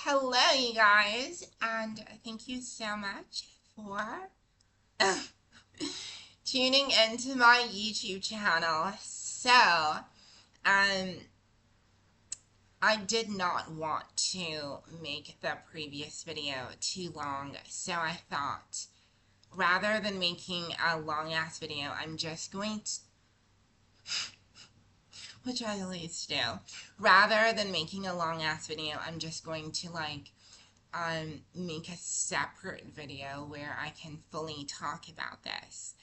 Hello, you guys, and thank you so much for tuning into my YouTube channel. Um, I did not want to make the previous video too long, so I thought rather than making a long ass video, I'm just going to, which I always do, rather than making a long ass video, I'm just going to make a separate video where I can fully talk about this.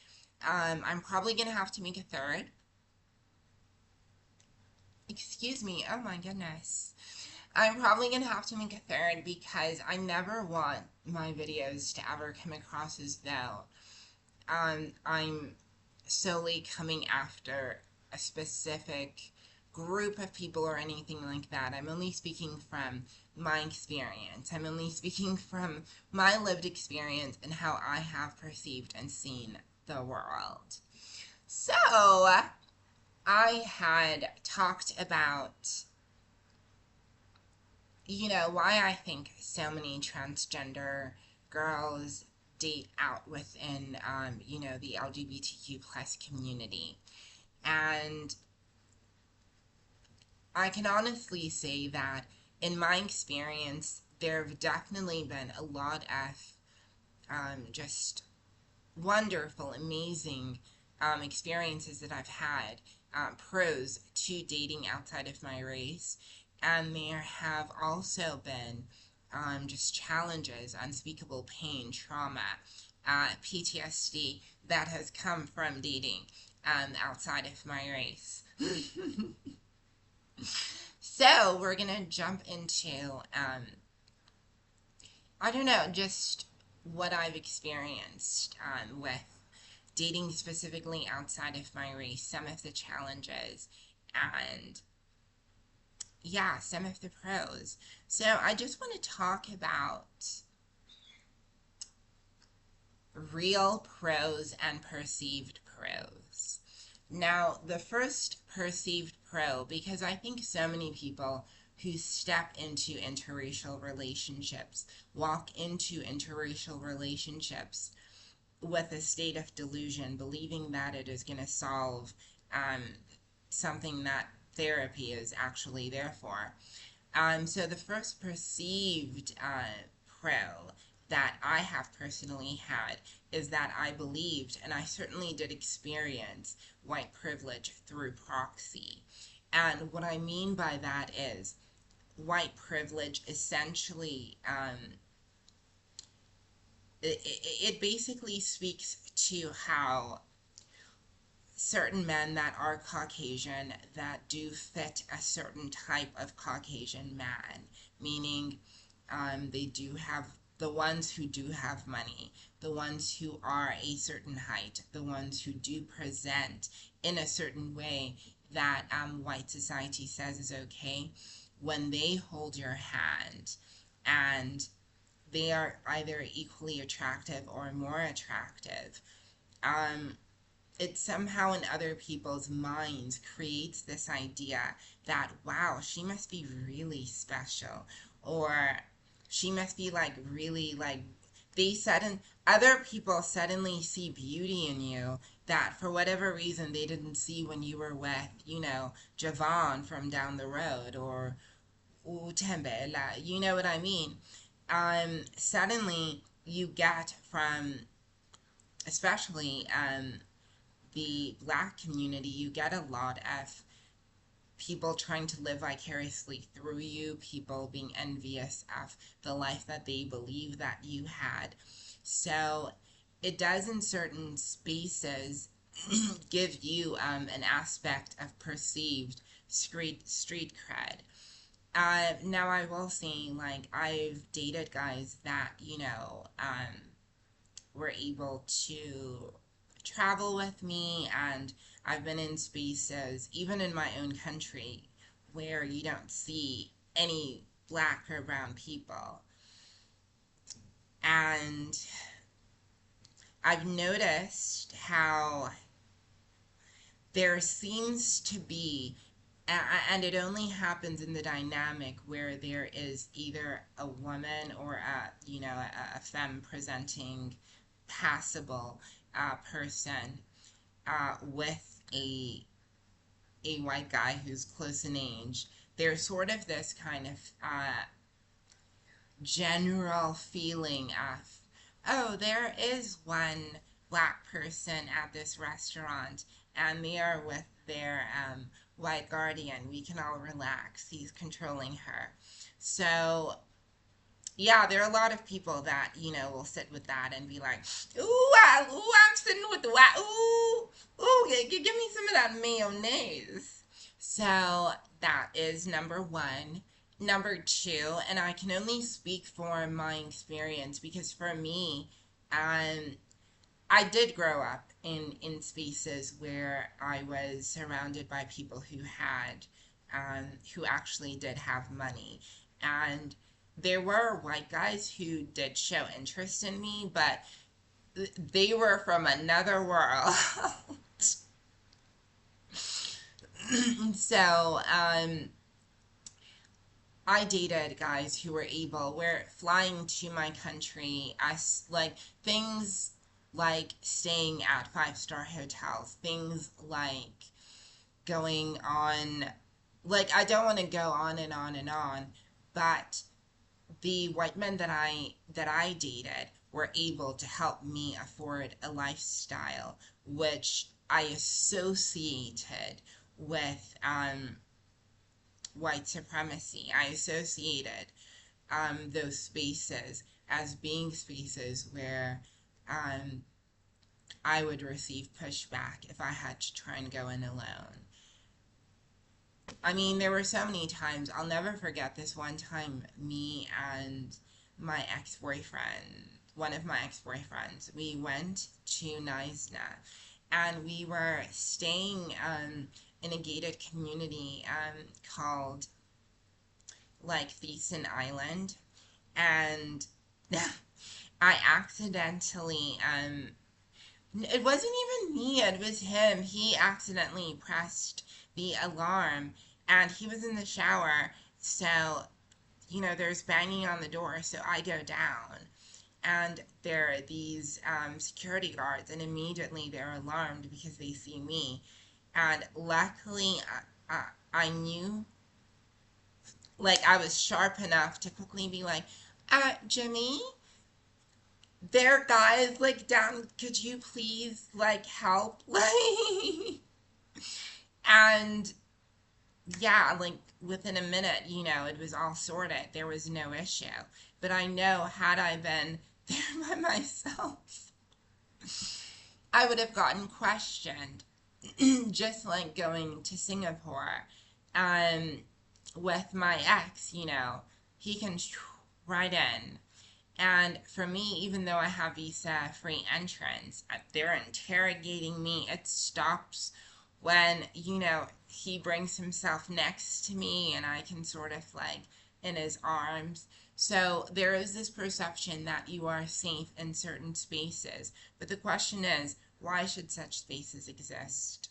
I'm probably going to have to make a third. Excuse me, oh my goodness. I'm probably going to have to make a third because I never want my videos to ever come across as though I'm solely coming after a specific group of people or anything like that. I'm only speaking from my experience. I'm only speaking from my lived experience and how I have perceived and seen the world. So, I had talked about, why I think so many transgender girls date out within, the LGBTQ plus community. And I can honestly say that in my experience, there have definitely been a lot of just wonderful, amazing experiences that I've had, pros to dating outside of my race. And there have also been just challenges, unspeakable pain, trauma, PTSD that has come from dating outside of my race. So we're going to jump into, I don't know, just what I've experienced with dating specifically outside of my race, some of the challenges, and yeah, some of the pros. So I just want to talk about real pros and perceived pros. Now, the first perceived pro, because I think so many people who step into interracial relationships walk into interracial relationships with a state of delusion, believing that it is going to solve um, something that therapy is actually there for. So the first perceived pro that I have personally had is that I believed, and I certainly did experience, white privilege through proxy. And what I mean by that is white privilege essentially, it basically speaks to how certain men that are Caucasian that do fit a certain type of Caucasian man, meaning they do have the ones who do have money, the ones who are a certain height, the ones who do present in a certain way that white society says is okay. When they hold your hand and they are either equally attractive or more attractive, um, it somehow in other people's minds creates this idea that, wow, she must be really special, or she must be like really like, other people suddenly see beauty in you that for whatever reason they didn't see when you were with, Javon from down the road, or Utembela, you know what I mean? Suddenly you get from, especially the black community, you get a lot of people trying to live vicariously through you, people being envious of the life that they believe that you had. So it does in certain spaces give you an aspect of perceived street cred. Now I will say, like, I've dated guys that, were able to travel with me, and I've been in spaces, even in my own country, where you don't see any black or brown people. And I've noticed how there seems to be and it only happens in the dynamic where there is either a woman or a femme presenting passable person with a white guy who's close in age. There's sort of this kind of general feeling of, oh, there is one black person at this restaurant, and they are with their white guardian. We can all relax. He's controlling her. So, yeah, there are a lot of people that, will sit with that and be like, I'm sitting with the white, give me some of that mayonnaise. So that is number one. Number two, and I can only speak for my experience because for me, um, I did grow up in spaces where I was surrounded by people who actually did have money, and there were white guys who did show interest in me, but they were from another world. So, I dated guys who were flying to my country, as like things like staying at five-star hotels, things like going on, like I don't want to go on and on and on, but the white men that I dated were able to help me afford a lifestyle which I associated with white supremacy. I associated those spaces as being spaces where um, I would receive pushback if I had to try and go in alone. I mean, there were so many times. I'll never forget this one time, me and my ex-boyfriend, one of my ex-boyfriends, we went to Neisner and we were staying in a gated community called like Thiessen Island. And I accidentally, it wasn't even me, it was him. He accidentally pressed the alarm and he was in the shower. So, there's banging on the door. So I go down and there are these security guards, and immediately they're alarmed because they see me. And luckily, I knew, like, I was sharp enough to quickly be like, Jimmy, there are guys, like, down, could you please, like, help? Like, and yeah, like, within a minute, it was all sorted. There was no issue. But I know, had I been there by myself, I would have gotten questioned, just like going to Singapore um, with my ex, he can right in. And for me, even though I have visa free entrance, they're interrogating me. It stops when, he brings himself next to me and I can sort of like in his arms. So there is this perception that you are safe in certain spaces. But the question is, why should such spaces exist?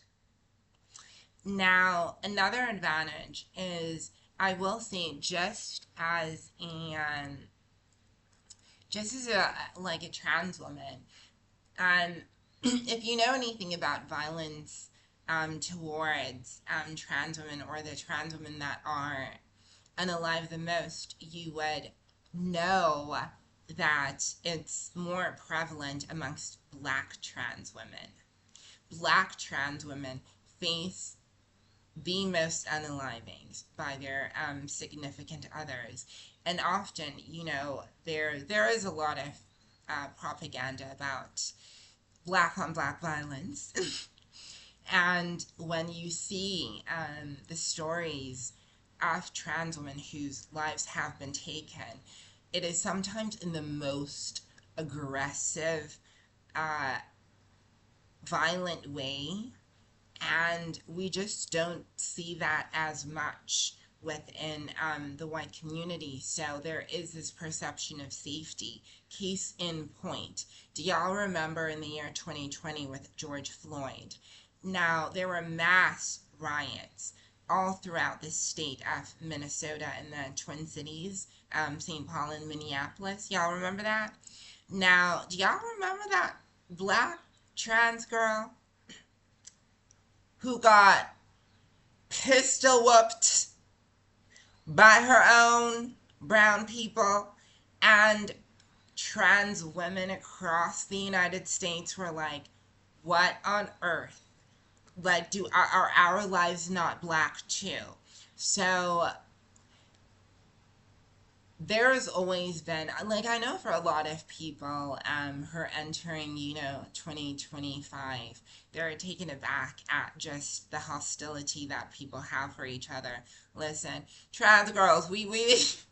Now, another advantage is, I will say, just as a trans woman, um, if you know anything about violence towards trans women, or the trans women that are unalive the most, you would know that it's more prevalent amongst black trans women. Black trans women face the most unalivings by their significant others. And often, there is a lot of propaganda about black on black violence. And when you see the stories of trans women whose lives have been taken, it is sometimes in the most aggressive, uh, violent way, and we just don't see that as much within the white community. So there is this perception of safety. Case in point, do y'all remember in the year 2020 with George Floyd? Now, there were mass riots. all throughout the state of Minnesota and the Twin Cities, St. Paul and Minneapolis. Y'all remember that? Now, do y'all remember that black trans girl who got pistol whooped by her own brown people, and trans women across the United States were like, what on earth? Like, are our lives not black too? So there's always been, like, I know for a lot of people who are entering, 2025, they're taken aback at just the hostility that people have for each other. Listen, trans girls, we faced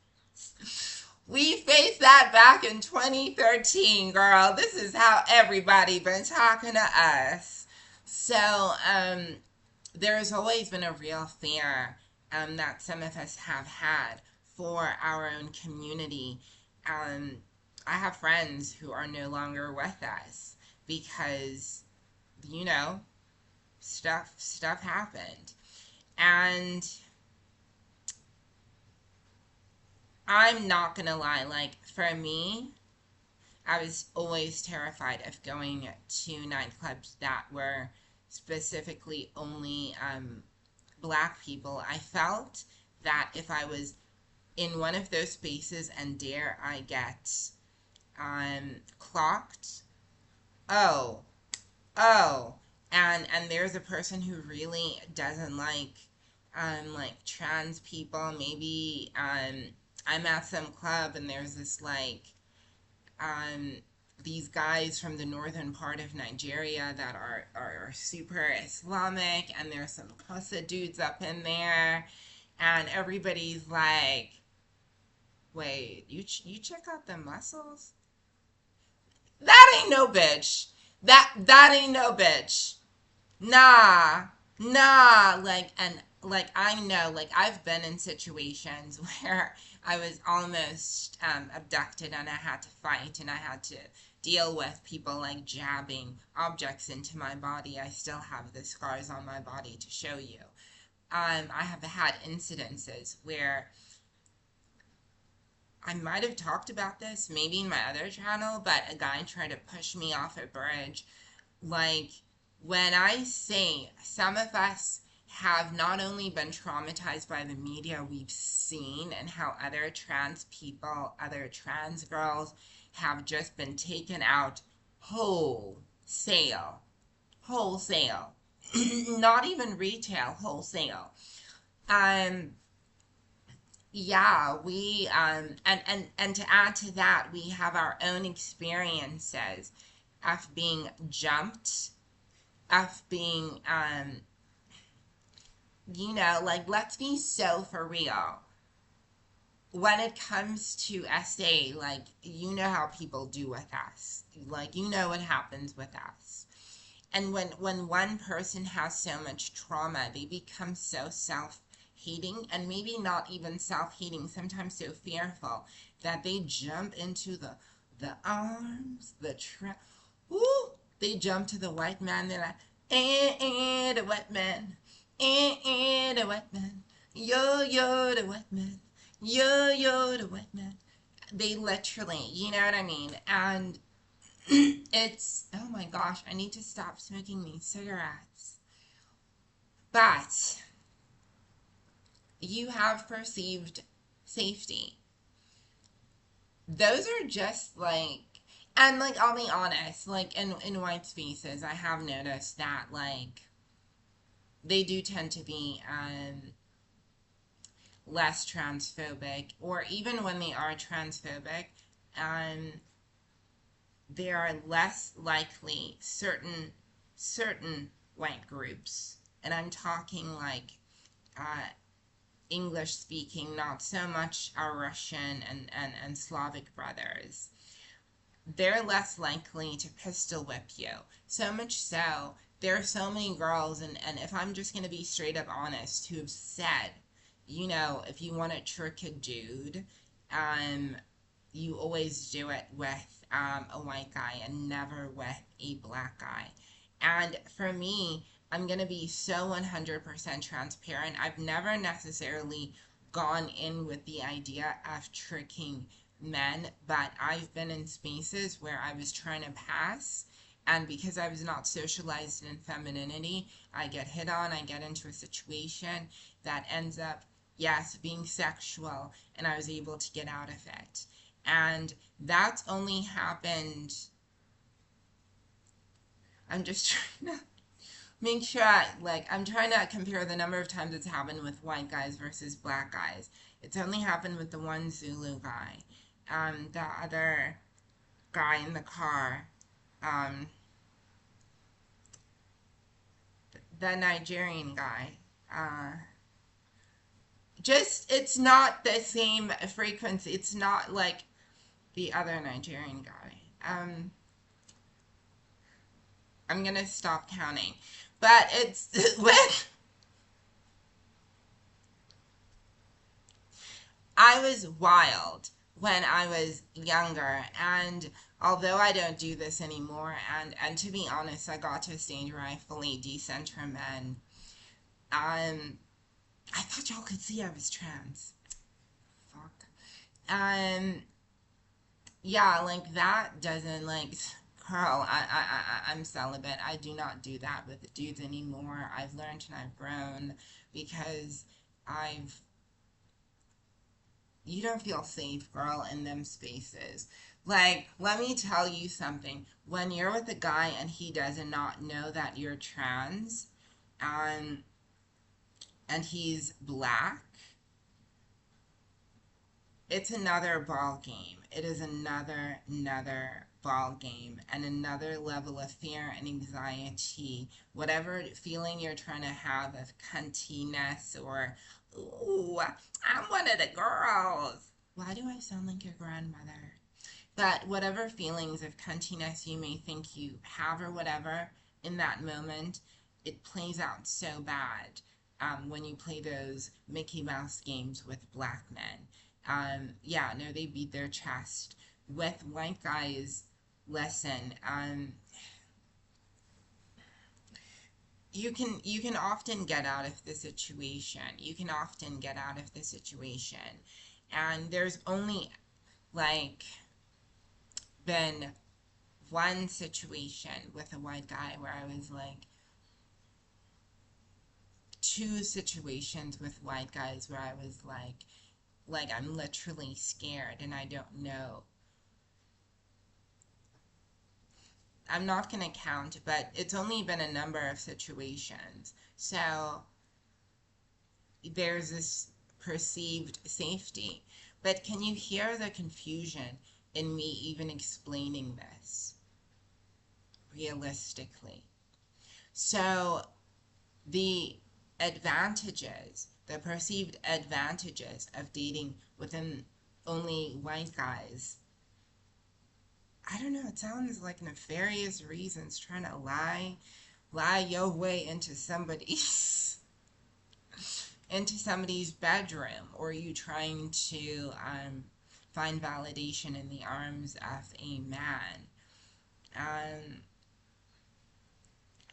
that back in 2013, girl. This is how everybody been talking to us. So, there's always been a real fear that some of us have had for our own community. Um, I have friends who are no longer with us because, you know, stuff happened. And I'm not gonna lie, like, for me, I was always terrified of going to nightclubs that were specifically only black people. I felt that if I was in one of those spaces and dare I get clocked, oh, oh, and there's a person who really doesn't like trans people. Maybe I'm at some club and there's this um these guys from the northern part of Nigeria that are super Islamic, and there's some Kosa dudes up in there, and everybody's like, wait, you check out the muscles? That ain't no bitch. That ain't no bitch. Nah, nah. Like I know, like I've been in situations where I was almost abducted and I had to fight and I had to deal with people like jabbing objects into my body. I still have the scars on my body to show you. I have had incidences where I might have talked about this maybe in my other channel, but a guy tried to push me off a bridge. Like, when I say some of us have not only been traumatized by the media we've seen and how other trans people, other trans girls have just been taken out wholesale, wholesale, not even retail, wholesale. Um, yeah, we and to add to that, we have our own experiences of being jumped, of being like, let's be so for real. When it comes to SA, like, you know how people do with us. Like, you know what happens with us. And when one person has so much trauma, they become so self-hating, and maybe not even self-hating, sometimes so fearful that they jump into the arms, woo, they jump to the white man. They're like, the white man, the white man, yo, the white man, yo, the white man. They literally, you know what I mean? And it's, oh my gosh, I need to stop smoking these cigarettes. But you have perceived safety. Those are just like, and like, I'll be honest, like in white spaces, I have noticed that like they do tend to be less transphobic, or even when they are transphobic, um, they are less likely certain white groups, and I'm talking like uh, English speaking, not so much our Russian and Slavic brothers. They're less likely to pistol whip you. So much so, there are so many girls, and if I'm just going to be straight up honest, who have said, if you want to trick a dude, um, you always do it with a white guy and never with a black guy. And for me, I'm going to be so 100% transparent. I've never necessarily gone in with the idea of tricking men, but I've been in spaces where I was trying to pass, and because I was not socialized in femininity, I get hit on, I get into a situation that ends up, yes, being sexual, and I was able to get out of it. And that's only happened. I'm just trying to make sure, like, I'm trying to compare the number of times it's happened with white guys versus black guys. It's only happened with the one Zulu guy. The other guy in the car, um, the Nigerian guy. Uh, just, it's not the same frequency. It's not like the other Nigerian guy. I'm gonna stop counting. But it's when I was wild when I was younger, and although I don't do this anymore, and to be honest, I got to a stage where I fully decenter men. Um, I thought y'all could see I was trans. Fuck. Um, yeah, like that doesn't like, girl. I'm celibate. I do not do that with dudes anymore. I've learned and I've grown because I've you don't feel safe, girl, in them spaces. Like, let me tell you something. When you're with a guy and he does not know that you're trans, um, and he's black, it's another ball game. It is another ball game and another level of fear and anxiety. Whatever feeling you're trying to have of cuntiness or, ooh, I'm one of the girls. Why do I sound like your grandmother? But whatever feelings of cuntiness you may think you have or whatever in that moment, it plays out so bad when you play those Mickey Mouse games with black men. Yeah, no, they beat their chest. With white guys, listen, you can often get out of the situation. You can often get out of the situation. And there's only like been one situation with a white guy where I was like, two situations with white guys where I was like I'm literally scared and I don't know. I'm not going to count, but it's only been a number of situations. So there's this perceived safety. But can you hear the confusion in me even explaining this realistically? So the advantages, the perceived advantages of dating within only white guys, I don't know, it sounds like nefarious reasons trying to lie your way into somebody's into somebody's bedroom, or you trying to find validation in the arms of a man. Um,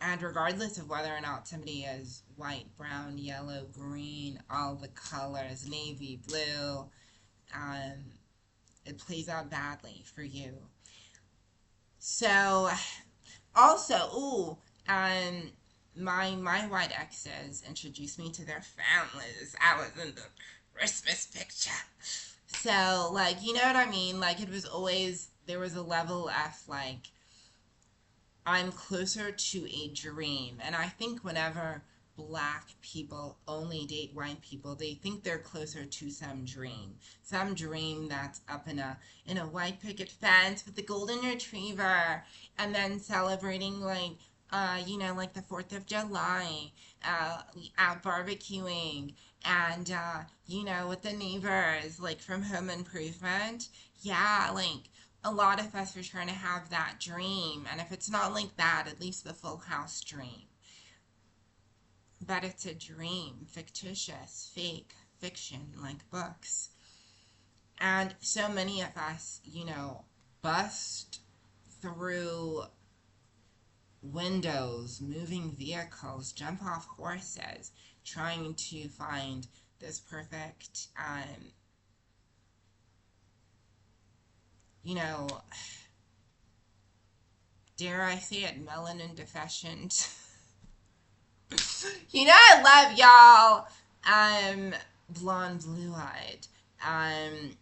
and regardless of whether or not somebody is white, brown, yellow, green, all the colors, navy, blue, um, it plays out badly for you. So, also, ooh, my white exes introduced me to their families. I was in the Christmas picture. So, like, you know what I mean? Like, it was always, there was a level of, like, I'm closer to a dream. And I think whenever black people only date white people, they think they're closer to some dream. Some dream that's up in a white picket fence with the golden retriever, and then celebrating like like the 4th of July, out barbecuing, and with the neighbors, like from Home Improvement. Yeah, like a lot of us are trying to have that dream, and if it's not like that, at least the Full House dream. But it's a dream, fictitious, fake, fiction, like books. And so many of us, bust through windows, moving vehicles, jump off horses, trying to find this perfect, you know, dare I say it, melanin deficient. I love y'all. Blonde, blue-eyed, um,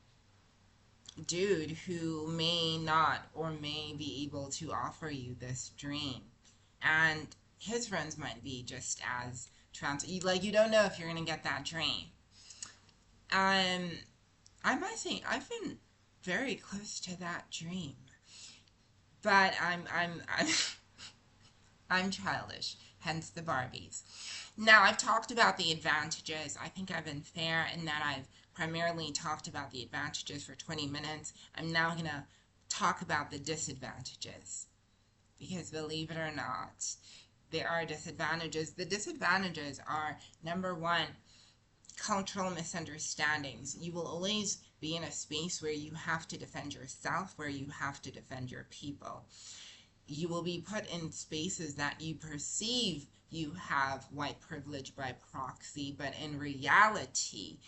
dude who may not or may be able to offer you this dream. And his friends might be just as like you don't know if you're gonna get that dream. Um, I might say I've been very close to that dream, but I'm I'm childish, hence the Barbies. Now, I've talked about the advantages. I think I've been fair in that I've primarily talked about the advantages for 20 minutes. I'm now going to talk about the disadvantages. Because believe it or not, there are disadvantages. The disadvantages are number one, cultural misunderstandings. You will always be in a space where you have to defend yourself, where you have to defend your people. You will be put in spaces that you perceive you have white privilege by proxy, but in reality,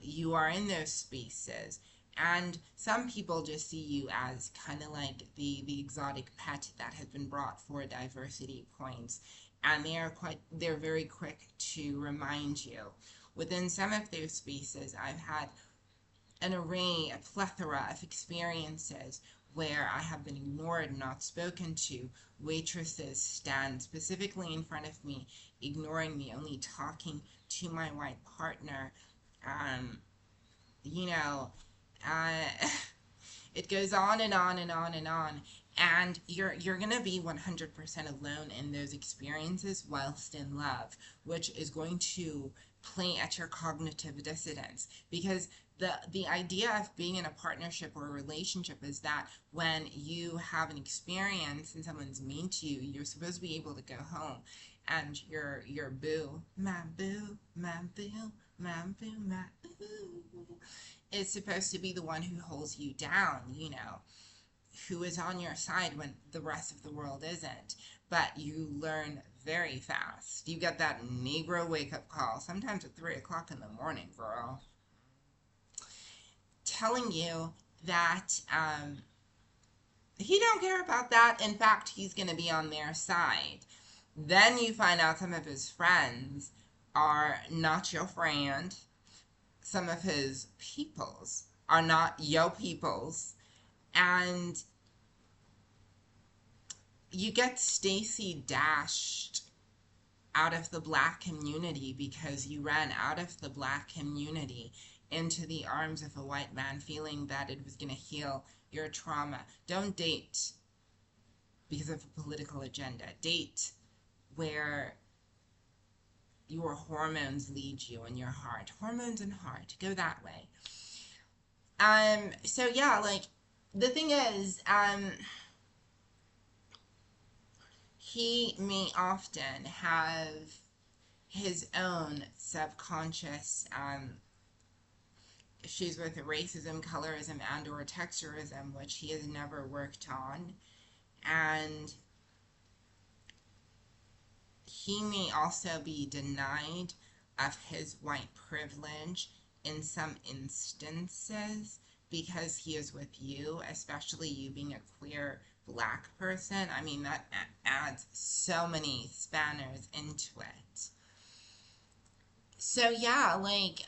you are in those spaces. And some people just see you as kind of like the exotic pet that has been brought for diversity points. And they're very quick to remind you. Within some of those spaces, I've had an array, a plethora of experiences where I have been ignored, not spoken to. Waitresses stand specifically in front of me, ignoring me, only talking to my white partner. Um, you know, uh, it goes on and on and on and on. And you're gonna be 100% alone in those experiences whilst in love, which is going to play at your cognitive dissonance, because the idea of being in a partnership or a relationship is that when you have an experience and someone's mean to you, you're supposed to be able to go home and your boo, my boo, my boo, my boo, my boo, is supposed to be the one who holds you down, who is on your side when the rest of the world isn't. But you learn very fast. You get that Negro wake-up call, sometimes at 3 o'clock in the morning, girl, telling you that he don't care about that. In fact, he's going to be on their side. Then you find out some of his friends are not your friend. Some of his peoples are not your peoples. And you get Stacy dashed out of the black community because you ran out of the black community into the arms of a white man, feeling that it was going to heal your trauma. Don't date because of a political agenda. Date where your hormones lead you and your heart. Hormones and heart. Go that way. So yeah, like, the thing is, he may often have his own subconscious issues with racism, colorism, and or texturism, which he has never worked on. And he may also be denied of his white privilege in some instances because he is with you, especially you being a queer black person. I mean, that adds so many spanners into it. So yeah, like,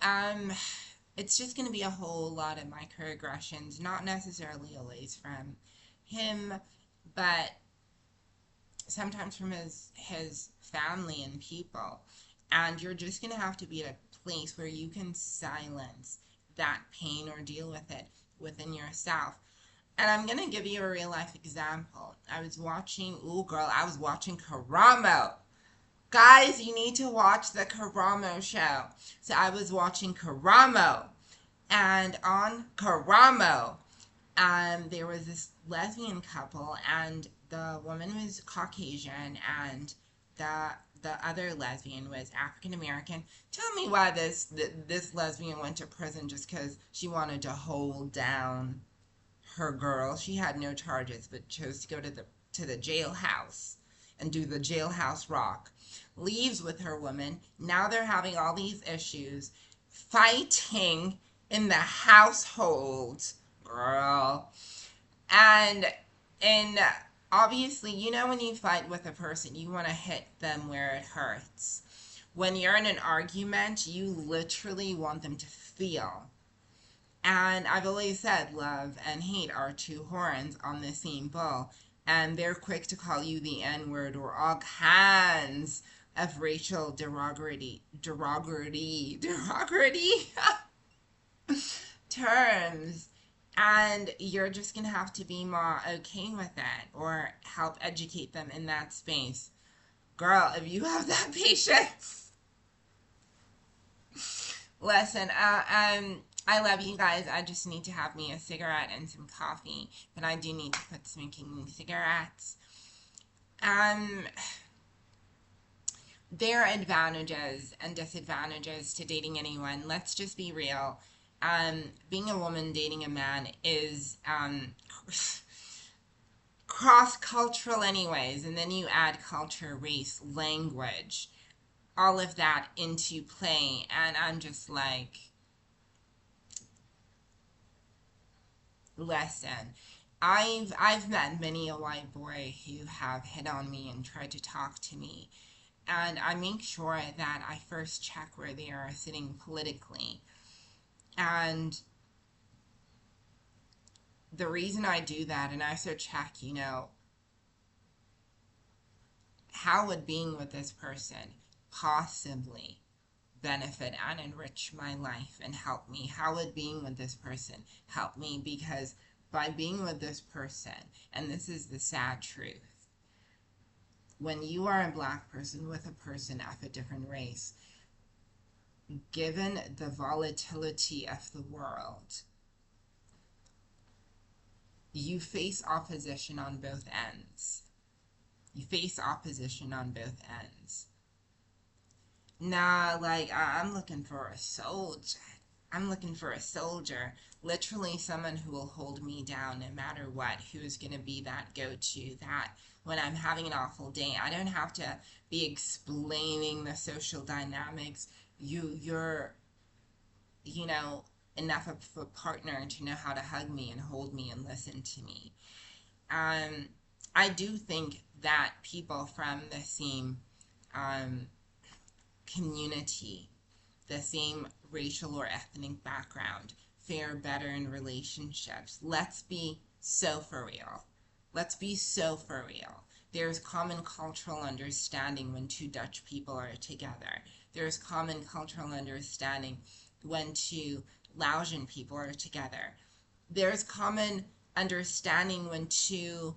it's just going to be a whole lot of microaggressions, not necessarily always from him, but sometimes from his family and people. And you're just going to have to be at a place where you can silence that pain or deal with it within yourself. And I'm going to give you a real life example. I was watching Karamo. Guys, you need to watch the Karamo show. So I was watching Karamo. And on Karamo, there was this lesbian couple, and the woman was Caucasian, and the other lesbian was African American. Tell me why this lesbian went to prison just because she wanted to hold down her girl. She had no charges, but chose to go to the to the jailhouse and do the jailhouse rock. Leaves with her woman. Now they're having all these issues, fighting in the household, girl. And and obviously, when you fight with a person, you want to hit them where it hurts. When you're in an argument, you literally want them to feel. And I've always said love and hate are two horns on the same bull. And they're quick to call you the N word or all kinds of racial derogatory terms. And you're just going to have to be more okay with it or help educate them in that space. Girl, if you have that patience, listen, I love you guys. I just need to have me a cigarette and some coffee, but I do need to quit smoking cigarettes. Um, there are advantages and disadvantages to dating anyone. Let's just be real. Being a woman dating a man is cross-cultural anyways, and then you add culture, race, language, all of that into play, and I'm just like, listen, I've met many a white boy who have hit on me and tried to talk to me, and I make sure that I first check where they are sitting politically. And the reason I do that, and I also check, how would being with this person possibly benefit and enrich my life and help me? How would being with this person help me? Because by being with this person, and this is the sad truth, when you are a black person with a person of a different race, given the volatility of the world, you face opposition on both ends. You face opposition on both ends. Nah, like, I'm looking for a soldier. I'm looking for a soldier. Literally someone who will hold me down no matter what, who is going to be that go-to, that when I'm having an awful day, I don't have to be explaining the social dynamics. You're, you know, enough of a partner to know how to hug me and hold me and listen to me. Um, I do think that people from the same um, community, the same racial or ethnic background, fare better in relationships. Let's be so for real. Let's be so for real. There's common cultural understanding when two Dutch people are together. There's common cultural understanding when two Laotian people are together. There's common understanding when two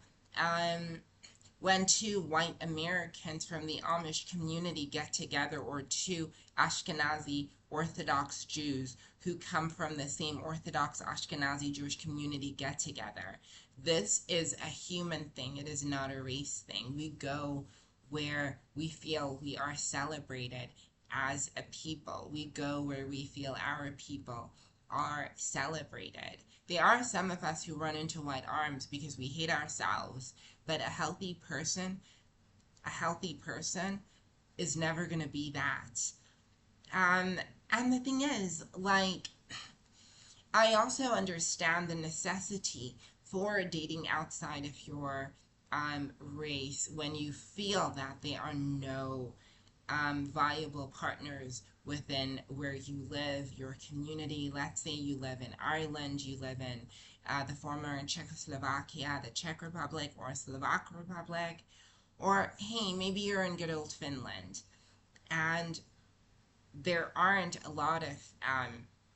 white Americans from the Amish community get together, or two Ashkenazi Orthodox Jews who come from the same Orthodox Ashkenazi Jewish community get together. This is a human thing. It is not a race thing. We go where we feel we are celebrated as a people. We go where we feel our people are celebrated. There are some of us who run into white arms because we hate ourselves, but a healthy person is never going to be that. Um, and the thing is, like, I also understand the necessity for dating outside of your race when you feel that there are no viable partners within where you live, your community. Let's say you live in Ireland, you live in the former Czechoslovakia, the Czech Republic, or Slovak Republic, or hey, maybe you're in good old Finland, and there aren't a lot of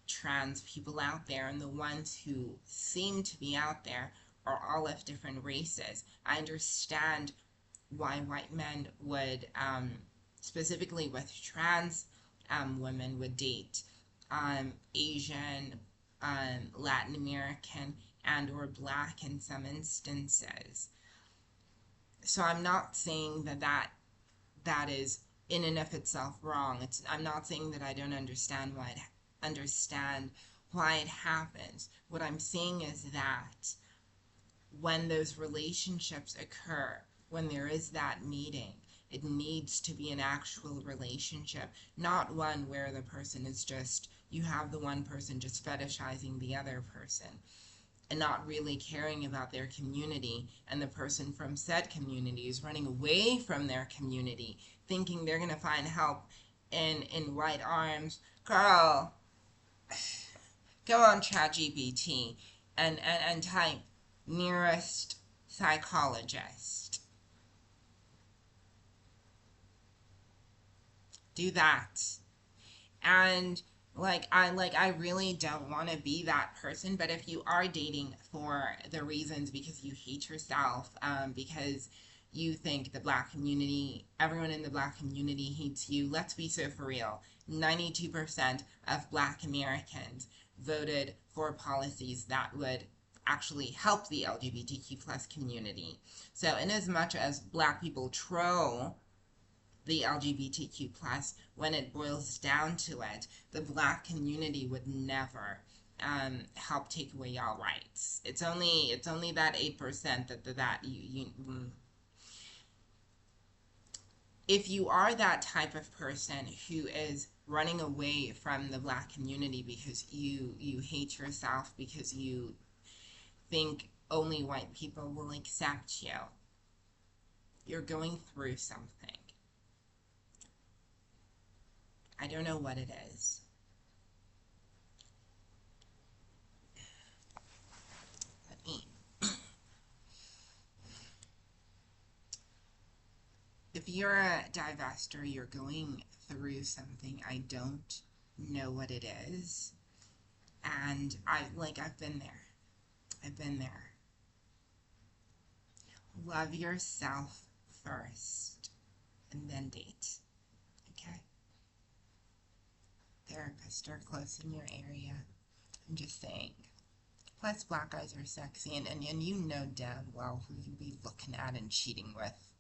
trans people out there, and the ones who seem to be out there are all of different races. I understand why white men would, specifically with trans women, would date Asian, Latin American, and or black in some instances. So I'm not saying that is in and of itself wrong. I'm not saying that I don't understand why it happens. What I'm saying is that when those relationships occur, when there is that meeting, it needs to be an actual relationship, not one where the person is just, you have the one person just fetishizing the other person and not really caring about their community, and the person from said community is running away from their community, thinking they're going to find help in white arms. Girl, go on ChatGPT and type nearest psychologist. Do that. And I really don't want to be that person, but if you are dating for the reasons because you hate yourself, because you think the black community, everyone in the black community hates you, let's be so for real. 92% of black Americans voted for policies that would actually help the LGBTQ plus community. So in as much as black people troll the LGBTQ plus, when it boils down to it, the black community would never help take away y'all rights. It's only that 8% that if you are that type of person who is running away from the black community because you hate yourself, because you think only white people will accept you, you're going through something. I don't know what it is. Let me. If you're a divester, you're going through something. I don't know what it is. And I've been there. I've been there. Love yourself first and then date. Okay? Therapists are close in your area. I'm just saying. Plus, black guys are sexy, and you know damn well who you be looking at and cheating with.